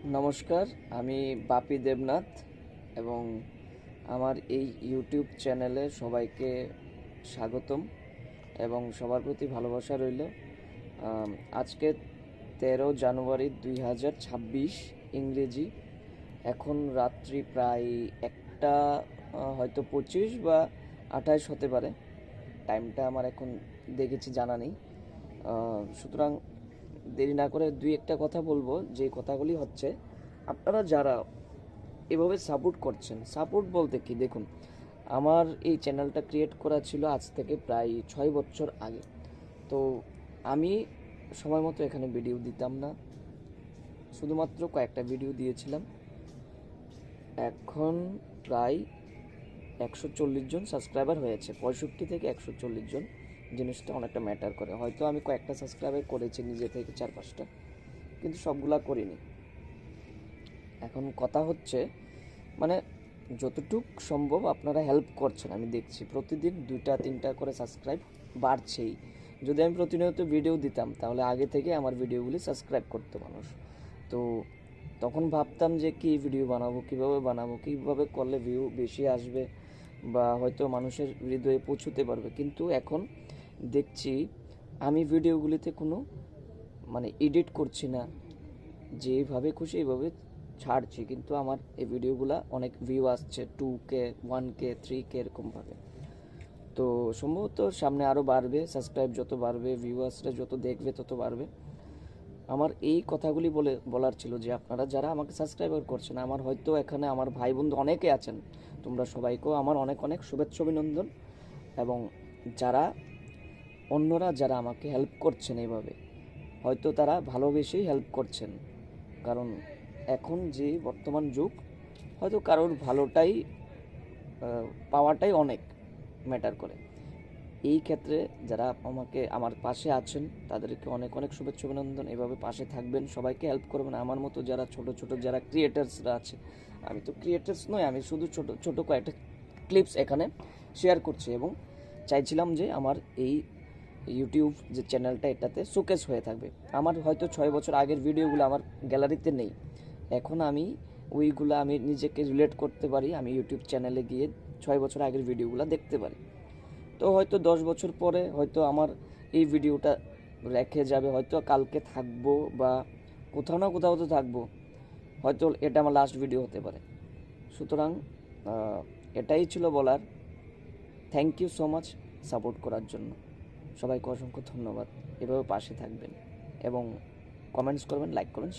নমস্কার, আমি বাপি দেবনাথ এবং আমার এই ইউটিউব চ্যানেলে সবাইকে স্বাগতম এবং সবার প্রতি ভালোবাসা রইল। আজকে 13 জানুয়ারি 2026 ইংরেজি। এখন রাত্রি প্রায় 1টা, হয়তো 25 বা 28 হতে পারে। টাইমটা আমার এখন দেখেছি জানা নেই। সুতরাং দেরি না করে দুই একটা কথা বলবো, যে কথাগুলি হচ্ছে আপনারা যারা এভাবে সাপোর্ট করছেন। সাপোর্ট বলতে কি, দেখুন, আমার এই চ্যানেলটা ক্রিয়েট করা ছিল আজ থেকে প্রায় 6 বছর আগে। তো আমি সময় মতো এখানে ভিডিও দিতাম না, শুধুমাত্র কয়েকটা ভিডিও দিয়েছিলাম। এখন প্রায় 140 জন সাবস্ক্রাইবার হয়েছে, 65 থেকে 140 জন। জিনিসটা অনেকটা ম্যাটার করে। হয়তো আমি কয়েকটা সাবস্ক্রাইবার করেছি নিজে থেকে 4-5টা, কিন্তু সবগুলা করিনি। এখন কথা হচ্ছে, মানে যতটুক সম্ভব আপনারা হেল্প করছেন, আমি দেখছি প্রতিদিন 2টা-3টা করে সাবস্ক্রাইব বাড়ছেই। যদি আমি প্রতিনিয়ত ভিডিও দিতাম তাহলে আগে থেকে আমার ভিডিওগুলি সাবস্ক্রাইব করতো মানুষ। তো তখন ভাবতাম যে কী ভিডিও বানাবো, কীভাবে করলে ভিউ বেশি আসবে বা হয়তো মানুষের হৃদয়ে পৌঁছতে পারবে। কিন্তু এখন দেখছি আমি ভিডিওগুলিতে কোনো এডিট করছি না, যেভাবে খুশি এইভাবে ছাড়ছি, কিন্তু আমার এই ভিডিওগুলো অনেক ভিউ আসছে, 2K, 1K, 3K এরকমভাবে। তো সম্ভবত সামনে আরও বাড়বে, সাবস্ক্রাইব যত বাড়বে, ভিউয়ার্সরা যত দেখবে তত বাড়বে। আমার এই কথাগুলি বলার ছিল যে আপনারা যারা আমাকে সাবস্ক্রাইবার করছেন, আমার হয়তো এখানে আমার ভাই বন্ধু অনেকে আছেন, তোমরা সবাইকেও আমার অনেক অনেক শুভেচ্ছা অভিনন্দন। এবং যারা অন্যরা যারা আমাকে হেল্প করছেন এইভাবে, হয়তো তারা ভালোবেসেই হেল্প করছেন, কারণ এখন যে বর্তমান যুগ, হয়তো কারোর ভালোটাই পাওয়াটাই অনেক ম্যাটার করে। এই ক্ষেত্রে যারা আমার পাশে আছেন তাদেরকে অনেক অনেক শুভেচ্ছা অভিনন্দন। এভাবে পাশে থাকবেন, সবাইকে হেল্প করবেন। আমার মতো যারা ছোট ছোট যারা ক্রিয়েটার্সরা আছে, আমি তো ক্রিয়েটার্স নই, আমি শুধু ছোট ছোট কয়েকটা ক্লিপস এখানে শেয়ার করছি এবং চাইছিলাম যে আমার এই ইউটিউব যে চ্যানেলটা, এটাতে শোকেস হয়ে থাকবে। আমার হয়তো 6 বছর আগের ভিডিওগুলো আমার গ্যালারিতে নেই, এখন আমি ওইগুলো আমি নিজেকে রিলেট করতে পারি, আমি ইউটিউব চ্যানেলে গিয়ে 6 বছর আগের ভিডিওগুলো দেখতে পারি। তো হয়তো 10 বছর পরে হয়তো আমার এই ভিডিওটা রেখে যাবে, হয়তো কালকে থাকবো বা কোথাও না কোথাও তো থাকবো, হয়তো এটা আমার লাস্ট ভিডিও হতে পারে। সুতরাং এটাই ছিল বলার। Thank you so much support করার জন্য। সবাইকে অসংখ্য ধন্যবাদ। এভাবে পাশে থাকবেন এবং কমেন্টস করবেন, লাইক করবেন।